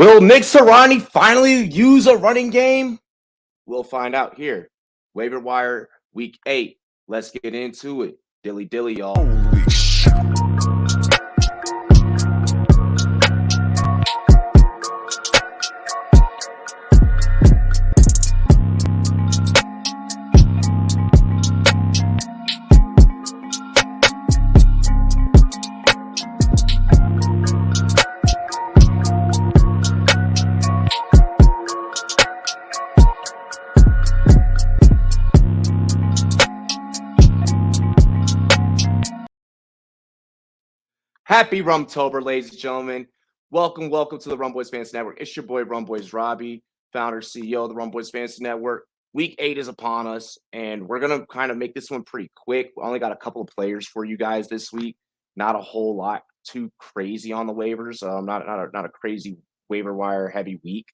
Will Nick Sirianni finally use a running game? We'll find out here. Waiver Wire Week 8. Let's get into it. Dilly dilly, y'all. Holy shit. Happy Rumtober, ladies and gentlemen. Welcome to the Rumboyz Fantasy Network. It's your boy Rumboyz Robbie, founder, CEO of the Rumboyz Fantasy Network. Week 8 is upon us, and we're going to kind of make this one pretty quick. We only got a couple of players for you guys this week. Not a whole lot too crazy on the waivers. Not a crazy waiver wire heavy week.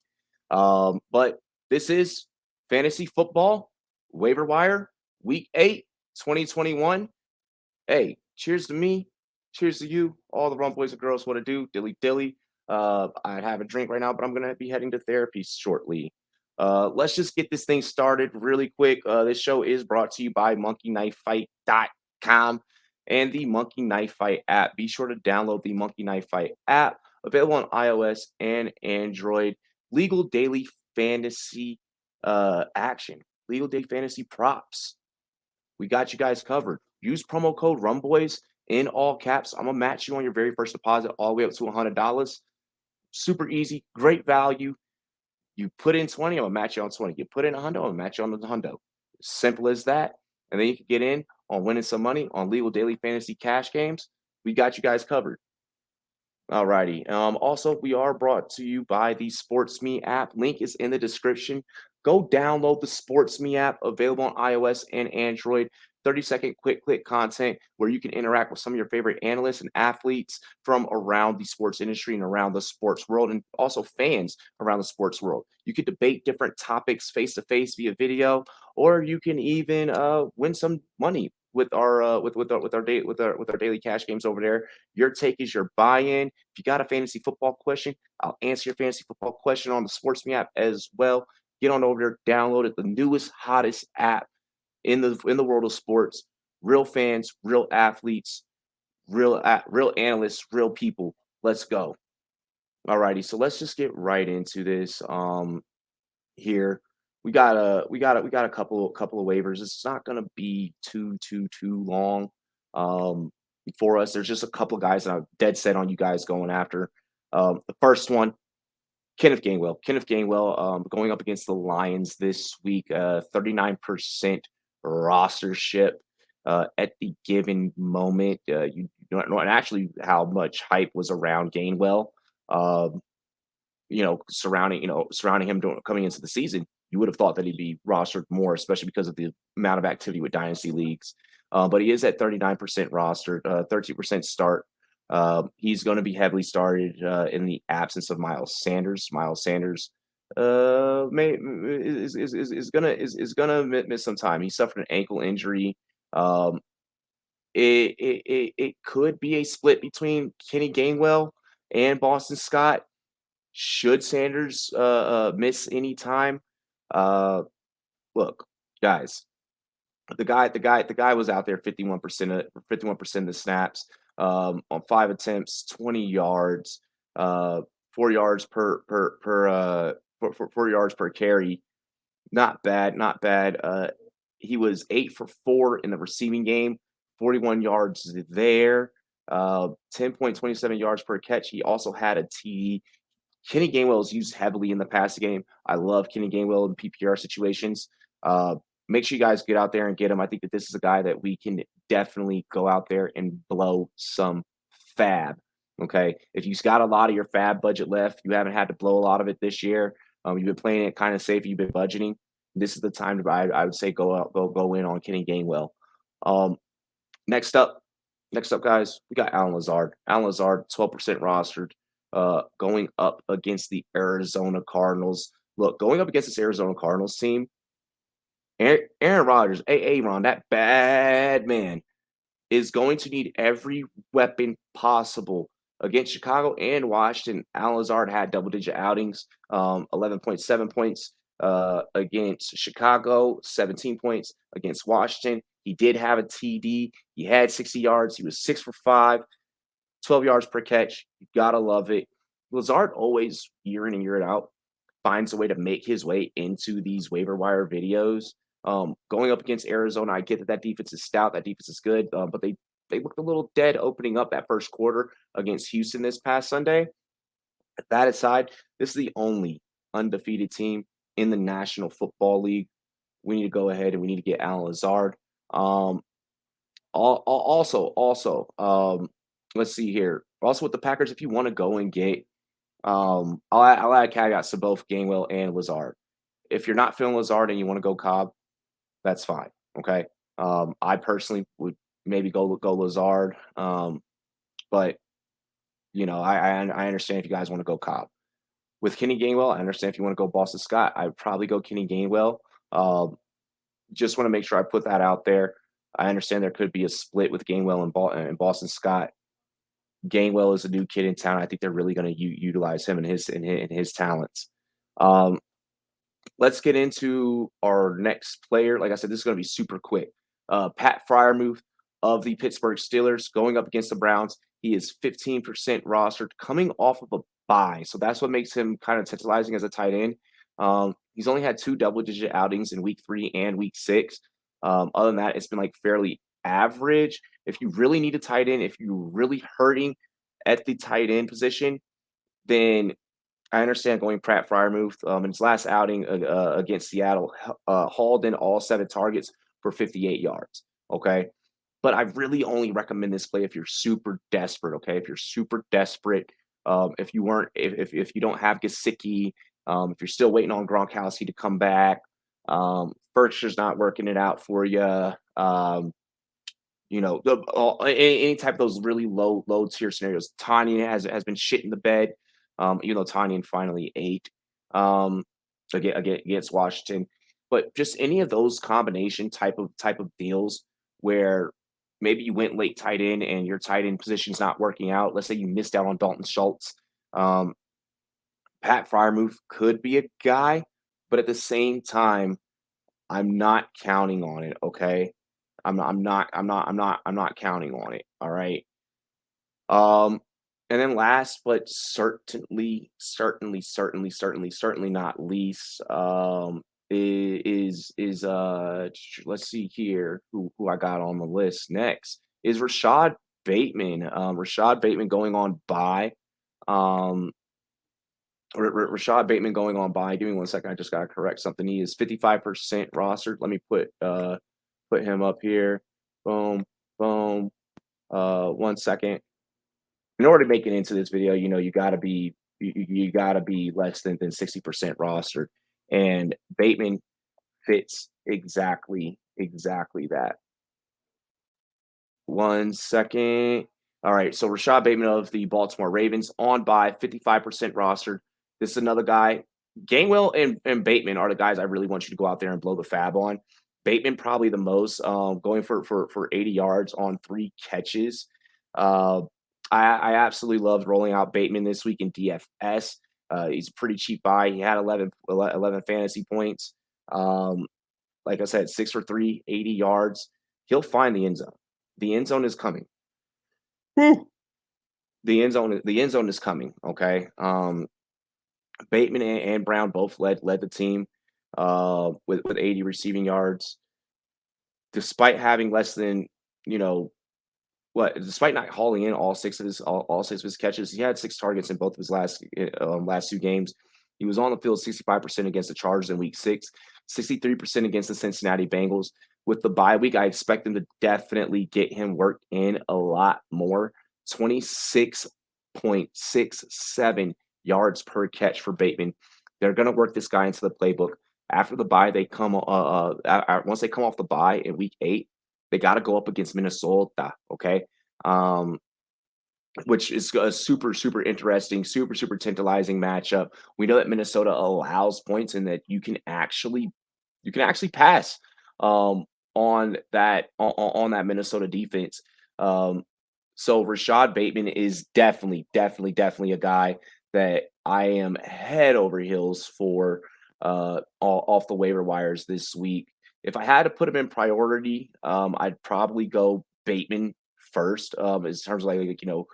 But this is Fantasy Football Waiver Wire Week 8, 2021. Hey, cheers to me. Cheers to you, all the rum boys and girls. What to do? Dilly dilly. I'd have a drink right now, but I'm gonna be heading to therapy shortly. Let's just get this thing started really quick. This show is brought to you by monkeyknifefight.com and the Monkey Knife Fight app. Be sure to download the Monkey Knife Fight app, available on iOS and Android. Legal daily fantasy action, legal daily fantasy props. We got you guys covered. Use promo code RUMBOYS in all caps. I'm going to match you on your very first deposit all the way up to $100. Super easy, great value. You put in 20, I'm going to match you on 20. You put in 100, I'm going to match you on the 100. Simple as that. And then you can get in on winning some money on legal daily fantasy cash games. We got you guys covered. Alrighty. Also, we are brought to you by the SportsMe app. Link is in the description. Go download the SportsMe app, available on iOS and Android. 30-second quick click content where you can interact with some of your favorite analysts and athletes from around the sports industry and around the sports world, and also fans around the sports world. You can debate different topics face to face via video, or you can even win some money with our with our daily cash games over there. Your take is your buy-in. If you got a fantasy football question, I'll answer your fantasy football question on the SportsMe app as well. Get on over there, download it, the newest, hottest app in the world of sports. Real fans, real athletes, real analysts, real people. Let's go. Alrighty, so let's just get right into this. Here we got a couple of waivers. It's not gonna be too long. For us, there's just a couple of guys that I'm dead set on you guys going after. The first one, Kenneth Gainwell, going up against the Lions this week. 39% rostership at the given moment. You don't know actually how much hype was around Gainwell. Surrounding him coming into the season. You would have thought that he'd be rostered more, especially because of the amount of activity with dynasty leagues. But he is at 39% rostered, 13% start. He's going to be heavily started in the absence of Miles Sanders. Miles Sanders is gonna miss some time. He suffered an ankle injury. It could be a split between Kenny Gainwell and Boston Scott. Should Sanders miss any time? Look, guys, the guy was out there 51% of the snaps, on 5 attempts, 20 yards, 4 yards per 4 yards per carry. Not bad. He was 8 for 4 in the receiving game, 41 yards there, 10.27 yards per catch. He also had a TD. Kenny Gainwell is used heavily in the passing game. I love Kenny Gainwell in PPR situations. Make sure you guys get out there and get him. I think that this is a guy that we can definitely go out there and blow some fab. Okay. If you've got a lot of your fab budget left, you haven't had to blow a lot of it this year. You've been playing it kind of safe. You've been budgeting. This is the time to buy. I would say go in on Kenny Gainwell. Next up, guys, we got Alan Lazard. 12% rostered. Going up against the Arizona Cardinals. Look, going up against this Arizona Cardinals team, Aaron Rodgers, Aaron, that bad man, is going to need every weapon possible Against Chicago and Washington, Lazard had double-digit outings, 11.7 points against Chicago, 17 points against Washington. He did have a TD. He had 60 yards. He was 6 for 5, 12 yards per catch. You gotta love it. Lazard always, year in and year out, finds a way to make his way into these waiver wire videos. Going up against Arizona, I get that that defense is stout, that defense is good, but they looked a little dead opening up that first quarter against Houston this past Sunday. That aside, this is the only undefeated team in the National Football League. We need to go ahead and we need to get Alan Lazard. Um, also, let's see here. Also with the Packers, if you want to go and get, I'll add caveats to both Gainwell and Lazard. If you're not feeling Lazard and you want to go Cobb, that's fine. Okay. I personally would maybe go Lazard. But I understand if you guys want to go Cobb. With Kenny Gainwell, I understand if you want to go Boston Scott. I would probably go Kenny Gainwell. Just want to make sure I put that out there. I understand there could be a split with Gainwell and Boston Scott. Gainwell is a new kid in town. I think they're really going to utilize him and his talents. Let's get into our next player. Like I said, this is going to be super quick. Pat Freiermuth of the Pittsburgh Steelers going up against the Browns. He is 15% rostered coming off of a bye. So that's what makes him kind of tantalizing as a tight end. He's only had 2 double-digit outings in week 3 and week 6. Other than that, it's been like fairly average. If you really need a tight end, if you're really hurting at the tight end position, then I understand going Pratt Freiermuth. In his last outing against Seattle, hauled in all 7 targets for 58 yards. Okay. But I really only recommend this play if you're super desperate. Okay. If you're super desperate, if you don't have Gesicki, if you're still waiting on Gronkowski to come back, Berkshire's not working it out for you. Any type of those really low tier scenarios. Tanya has been shit in the bed, even though Tanya finally ate against Washington. But just any of those combination type of deals where maybe you went late tight end and your tight end position's not working out. Let's say you missed out on Dalton Schultz. Pat Freiermuth could be a guy, but at the same time, I'm not counting on it. Okay. I'm not counting on it. All right. Um, and then last but certainly not least, let's see here who I got on the list next is Rashod Bateman. Rashod Bateman going on by. Rashod Bateman going on by. Give me 1 second. I just gotta correct something. He is 55% rostered. Let me put him up here. Boom, boom. 1 second. In order to make it into this video, you gotta be you gotta be less than 60% rostered. And Bateman fits exactly that. 1 second. All right, so Rashod Bateman of the Baltimore Ravens on by 55% rostered. This is another guy. Gainwell and Bateman are the guys I really want you to go out there and blow the fab on. Bateman probably the most, going for 80 yards on 3 catches. I absolutely loved rolling out Bateman this week in DFS. He's a pretty cheap buy. He had 11 fantasy points. Like I said, 6 for 3, 80 yards. He'll find the end zone. The end zone is coming. Whew. The end zone is coming. Okay. Bateman and Brown both led the team with 80 receiving yards, despite having less than despite not hauling in all 6 of his catches. He had 6 targets in both of his last 2 games. He was on the field 65% against the Chargers in week 6, 63% against the Cincinnati Bengals. With the bye week, I expect them to definitely get him work in a lot more. 26.67 yards per catch for Bateman. They're going to work this guy into the playbook. After the bye, once they come off the bye in week 8, they got to go up against Minnesota, okay? Which is a super interesting, super tantalizing matchup. We know that Minnesota allows points and that you can actually pass on that Minnesota defense. So Rashod Bateman is definitely a guy that I am head over heels for off the waiver wires this week. If I had to put him in priority, I'd probably go Bateman first, in terms of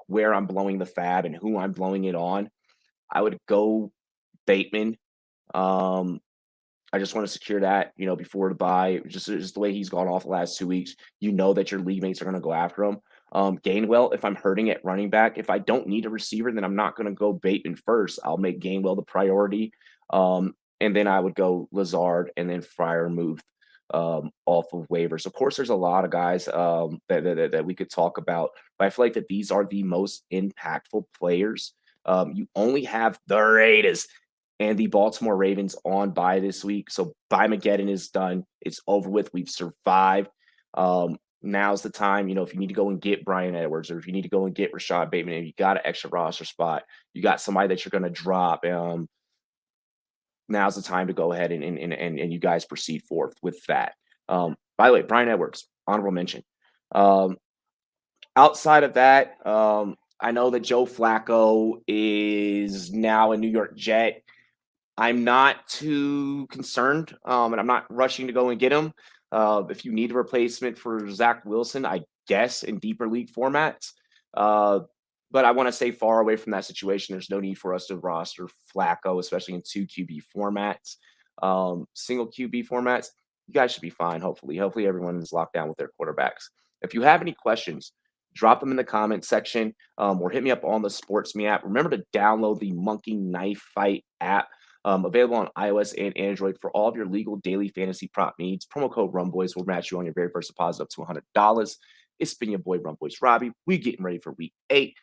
where I'm blowing the fab and who I'm blowing it on. I would go Bateman. Um, I just want to secure that, before the buy. Just the way he's gone off the last 2 weeks, that your league mates are going to go after him. Gainwell, if I'm hurting at running back, if I don't need a receiver, then I'm not going to go Bateman first. I'll make Gainwell the priority. And then I would go Lazard and then Freiermuth off of waivers. Of course, there's a lot of guys that we could talk about, but I feel like that these are the most impactful players. You only have the Raiders and the Baltimore Ravens on bye this week. So Buymageddon is done. It's over with. We've survived. Now's the time, if you need to go and get Brian Edwards, or if you need to go and get Rashod Bateman, and you got an extra roster spot, you got somebody that you're going to drop. Now's the time to go ahead and you guys proceed forth with that. By the way, Brian Edwards, honorable mention. Outside of that, I know that Joe Flacco is now a New York Jet. I'm not too concerned, and I'm not rushing to go and get him. If you need a replacement for Zach Wilson, I guess in deeper league formats. But I want to stay far away from that situation. There's no need for us to roster Flacco, especially in 2 QB formats. Single QB formats, you guys should be fine, hopefully. Hopefully everyone is locked down with their quarterbacks. If you have any questions, drop them in the comment section, or hit me up on the SportsMe app. Remember to download the Monkey Knife Fight app. Available on iOS and Android for all of your legal daily fantasy prop needs. Promo code Rumboyz will match you on your very first deposit up to $100. It's been your boy Rumboyz Robbie. We getting ready for week 8.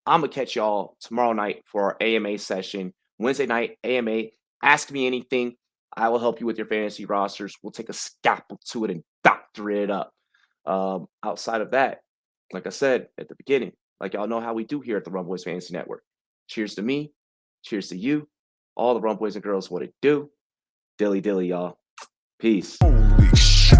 I'm going to catch y'all tomorrow night for our AMA session. Wednesday night, AMA. Ask me anything. I will help you with your fantasy rosters. We'll take a scalpel to it and doctor it up. Outside of that, like I said at the beginning, like y'all know how we do here at the Rumboyz Fantasy Network. Cheers to me. Cheers to you. All the Rumboyz and girls, what it do. Dilly dilly, y'all. Peace. Holy shit.